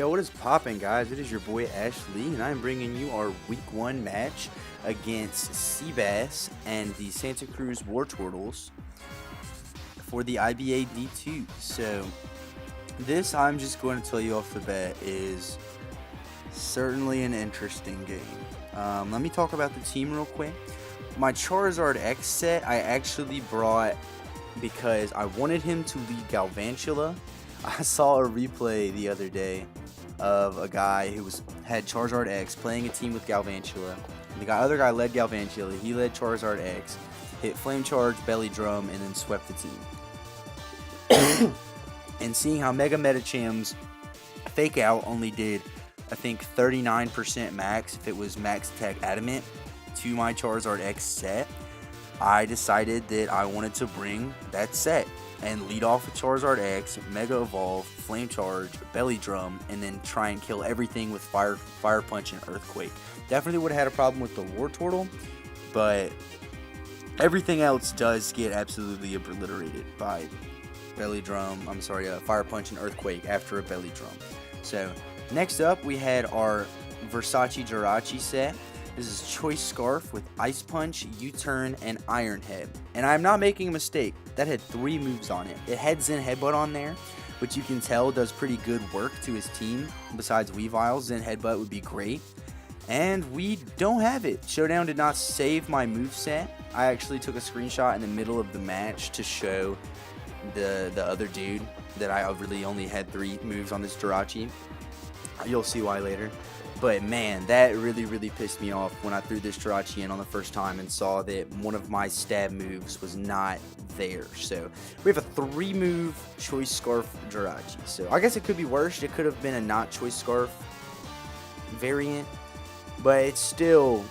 Yo, what is poppin', guys? It is your boy Ashley, and I'm bringing you our Week 1 match against Seabass and the Santa Cruz Wartortles for the IBAD2. So, this, I'm just going to tell you off the bat, is certainly an interesting game. Let me talk about the team real quick. My Charizard X set I actually brought because I wanted him to lead Galvantula. I saw a replay the other day of a guy who had Charizard X playing a team with Galvantula. The other guy led Galvantula. He led Charizard X, hit Flame Charge, Belly Drum, and then swept the team. And seeing how Mega Metacham's Fake Out only did, I think, 39% max if it was Max Attack Adamant to my Charizard X set, I decided that I wanted to bring that set and lead off with Charizard X, Mega Evolve, Flame Charge, Belly Drum, and then try and kill everything with Fire Punch and Earthquake. Definitely would have had a problem with the Wartortle, but everything else does get absolutely obliterated by Fire Punch and Earthquake after a Belly Drum. So next up we had our Versace Jirachi set. This is Choice Scarf with Ice Punch, U-Turn, and Iron Head. And I'm not making a mistake. That had 3 moves on it. It had Zen Headbutt on there, which you can tell does pretty good work to his team. Besides Weavile, Zen Headbutt would be great. And we don't have it. Showdown did not save my moveset. I actually took a screenshot in the middle of the match to show the other dude that I really only had 3 moves on this Jirachi. You'll see why later. But man, that really pissed me off when I threw this Jirachi in on the first time and saw that one of my stab moves was not there. So we have a 3-move Choice Scarf Jirachi. So I guess it could be worse. It could have been a not Choice Scarf variant, but it's still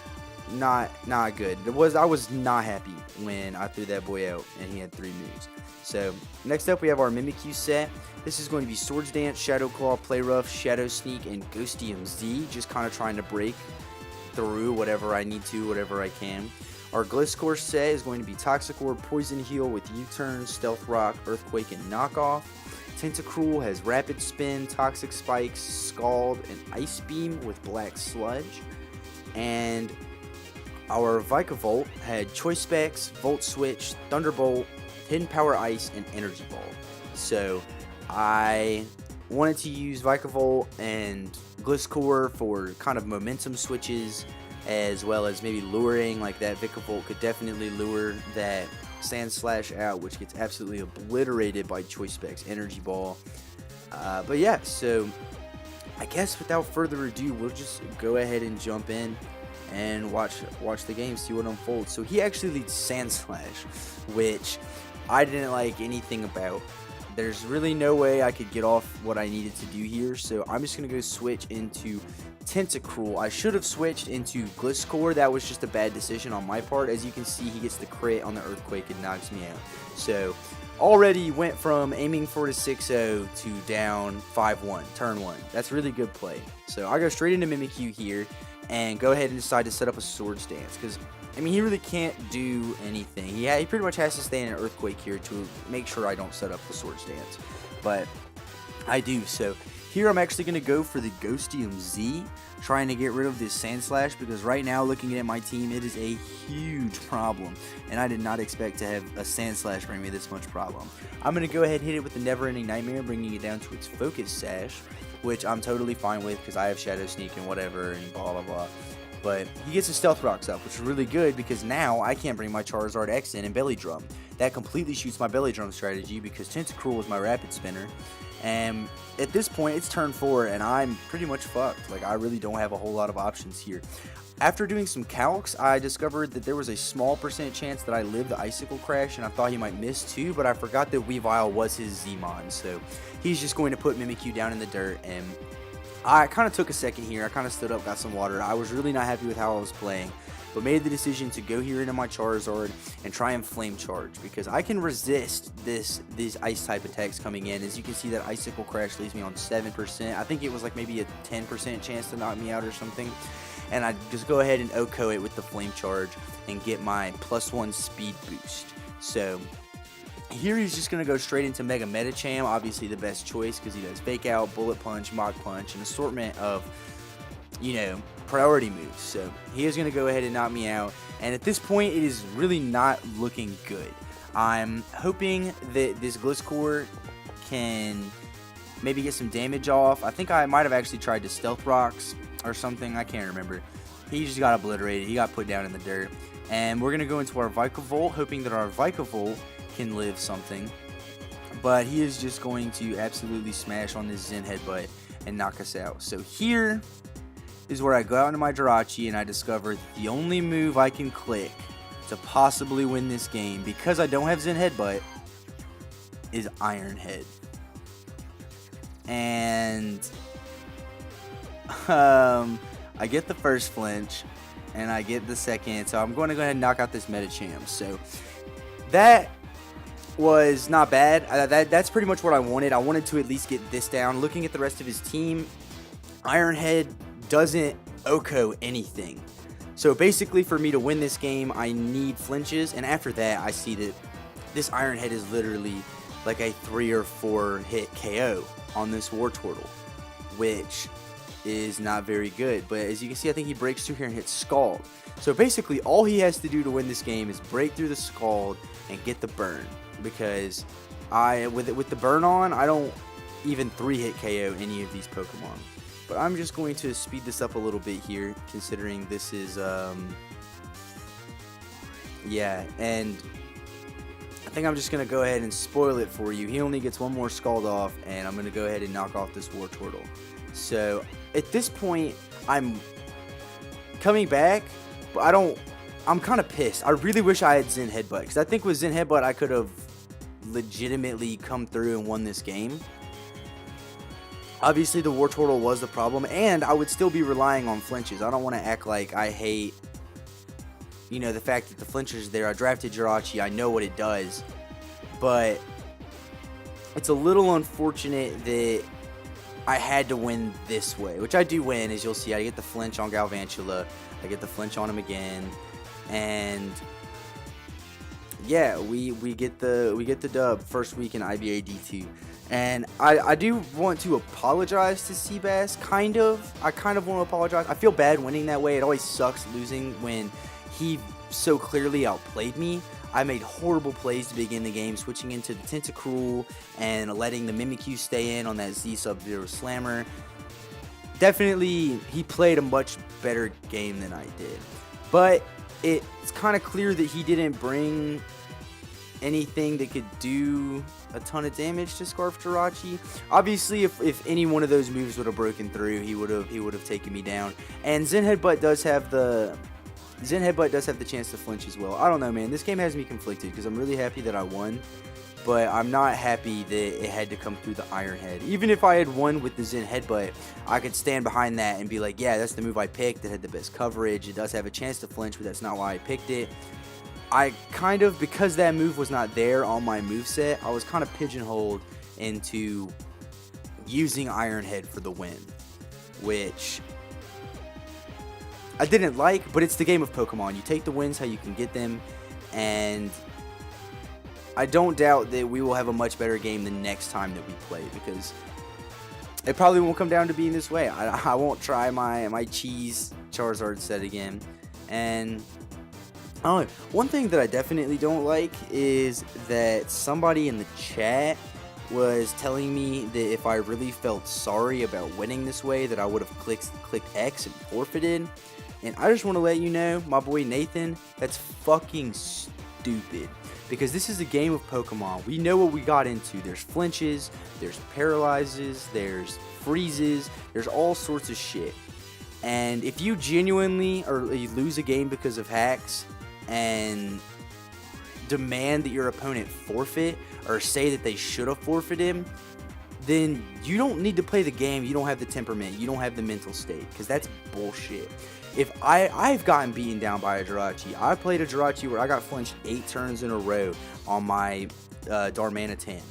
not good. I was not happy when I threw that boy out and he had 3 moves. So next up we have our Mimikyu set. This is going to be Swords Dance, Shadow Claw, Play Rough, Shadow Sneak, and Ghostium Z. Just kind of trying to break through whatever I need to, whatever I can. Our Gliscor set is going to be Toxic Orb, Poison Heal with U-Turn, Stealth Rock, Earthquake, and Knockoff. Tentacruel has Rapid Spin, Toxic Spikes, Scald, and Ice Beam with Black Sludge. And our Vikavolt had Choice Specs, Volt Switch, Thunderbolt, Hidden Power Ice, and Energy Ball. So I wanted to use Vikavolt and Gliscor for kind of momentum switches, as well as maybe luring. Like that Vikavolt could definitely lure that Sand Slash out, which gets absolutely obliterated by Choice Specs Energy Ball. But yeah, so I guess without further ado, we'll just go ahead and jump in and watch the game, see what unfolds. So he actually leads Sand Slash, which I didn't like anything about. There's really no way I could get off what I needed to do here, so I'm just going to go switch into Tentacruel. I should have switched into Gliscor. That was just a bad decision on my part. As you can see, he gets the crit on the Earthquake and knocks me out. So already went from aiming for the 6-0 to down 5-1, turn 1. That's really good play. So I go straight into Mimikyu here and go ahead and decide to set up a Swords Dance, because I mean, he really can't do anything. He pretty much has to stay in an Earthquake here to make sure I don't set up the Swords Dance. But I do. So here I'm actually going to go for the Ghostium Z, trying to get rid of this Sand Slash, because right now, looking at my team, it is a huge problem. And I did not expect to have a Sand Slash bring me this much problem. I'm going to go ahead and hit it with the Never Ending Nightmare, bringing it down to its Focus Sash, which I'm totally fine with because I have Shadow Sneak and whatever and blah blah blah. But he gets his Stealth Rocks up, which is really good because now I can't bring my Charizard X in and Belly Drum. That completely shoots my Belly Drum strategy because Tentacruel is my Rapid Spinner. And at this point, it's turn 4 and I'm pretty much fucked. Like, I really don't have a whole lot of options here. After doing some calcs, I discovered that there was a small percent chance that I lived the Icicle Crash, and I thought he might miss too, but I forgot that Weavile was his Z-Mon. So he's just going to put Mimikyu down in the dirt, and I kind of took a second here. I kind of stood up, got some water. I was really not happy with how I was playing, but made the decision to go here into my Charizard and try and Flame Charge, because I can resist these Ice type attacks coming in. As you can see, that Icicle Crash leaves me on 7%. I think it was like maybe a 10% chance to knock me out or something. And I just go ahead and OHKO it with the Flame Charge and get my +1 speed boost. So Here he's just going to go straight into Mega Medicham, obviously the best choice because he does Fake Out, Bullet Punch, Mach Punch, an assortment of, you know, priority moves. So he is going to go ahead and knock me out, and at this point it is really not looking good. I'm hoping that this Gliscor can maybe get some damage off. I think I might have actually tried to Stealth Rocks or something, I can't remember. He just got obliterated, he got put down in the dirt. And we're going to go into our Vikavolt, hoping that our Vikavolt can live something. But he is just going to absolutely smash on this Zen Headbutt and knock us out. So here is where I go out into my Jirachi and I discover the only move I can click to possibly win this game, because I don't have Zen Headbutt, is Iron Head. And I get the first flinch and I get the second, so I'm going to go ahead and knock out this Medicham. So that was not bad. That's pretty much what I wanted. I wanted to at least get this down. Looking at the rest of his team, Iron Head doesn't OHKO anything. So basically for me to win this game, I need flinches, and after that I see that this Iron Head is literally like a 3 or 4 hit KO on this Wartortle, which is not very good. But as you can see, I think he breaks through here and hits Scald. So basically all he has to do to win this game is break through the Scald and get the burn, because with the burn on, I don't even 3-hit KO any of these Pokemon. But I'm just going to speed this up a little bit here, considering this is yeah, and I think I'm just going to go ahead and spoil it for you. He only gets one more Scald off, and I'm going to go ahead and knock off this Wartortle. So at this point, I'm coming back, but I'm kind of pissed. I really wish I had Zen Headbutt, because I think with Zen Headbutt, I could have legitimately come through and won this game. Obviously, the Wartortle was the problem, and I would still be relying on flinches. I don't want to act like I hate, you know, the fact that the flincher is there. I drafted Jirachi. I know what it does, but it's a little unfortunate that I had to win this way, which I do win. As you'll see, I get the flinch on Galvantula. I get the flinch on him again, and yeah, we get the dub first week in IBAD2. And I do want to apologize to Seabass, kind of. I kind of want to apologize. I feel bad winning that way. It always sucks losing when he so clearly outplayed me. I made horrible plays to begin the game, switching into the Tentacruel and letting the Mimikyu stay in on that Z Sub-Zero Slammer. Definitely, he played a much better game than I did. But it's kind of clear that he didn't bring anything that could do a ton of damage to Scarf Jirachi. Obviously, if any one of those moves would have broken through, he would have taken me down. And Zen Headbutt does have the chance to flinch as well. I don't know, man. This game has me conflicted because I'm really happy that I won, but I'm not happy that it had to come through the Iron Head. Even if I had won with the Zen Headbutt, I could stand behind that and be like, yeah, that's the move I picked. It had the best coverage. It does have a chance to flinch, but that's not why I picked it. I kind of, because that move was not there on my moveset, I was kind of pigeonholed into using Iron Head for the win, which I didn't like, but it's the game of Pokemon. You take the wins how you can get them, and I don't doubt that we will have a much better game the next time that we play, because it probably won't come down to being this way. I won't try my cheese Charizard set again. And oh, one thing that I definitely don't like is that somebody in the chat was telling me that if I really felt sorry about winning this way, that I would have clicked X and forfeited. And I just want to let you know, my boy Nathan, that's fucking stupid. Because this is a game of Pokemon. We know what we got into. There's flinches, there's paralyzes, there's freezes, there's all sorts of shit. And if you genuinely or you lose a game because of hacks and demand that your opponent forfeit or say that they should have forfeited, then you don't need to play the game. You don't have the temperament. You don't have the mental state, because that's bullshit. If I've gotten beaten down by a Jirachi. I played a Jirachi where I got flinched 8 turns in a row on my Darmanitan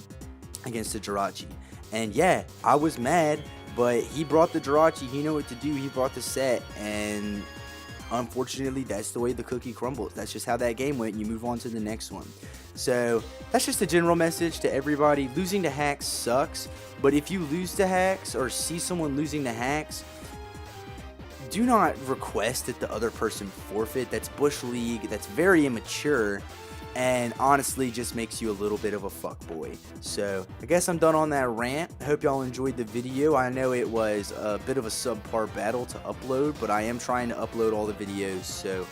against a Jirachi. And yeah, I was mad, but he brought the Jirachi. He knew what to do. He brought the set, and unfortunately, that's the way the cookie crumbles. That's just how that game went, and you move on to the next one. So that's just a general message to everybody. Losing to hacks sucks, but if you lose to hacks or see someone losing to hacks, do not request that the other person forfeit. That's Bush League. That's very immature, and honestly just makes you a little bit of a fuckboy. So I guess I'm done on that rant. I hope y'all enjoyed the video. I know it was a bit of a subpar battle to upload, but I am trying to upload all the videos, so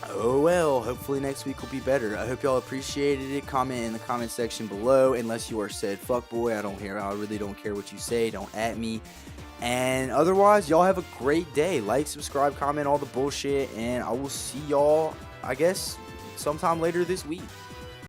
oh well, hopefully next week will be better. I hope y'all appreciated it. Comment in the comment section below, unless you are said fuckboy. I really don't care what you say. Don't at me. And otherwise, y'all have a great day. Like, subscribe, comment, all the bullshit, and I will see y'all, I guess, sometime later this week.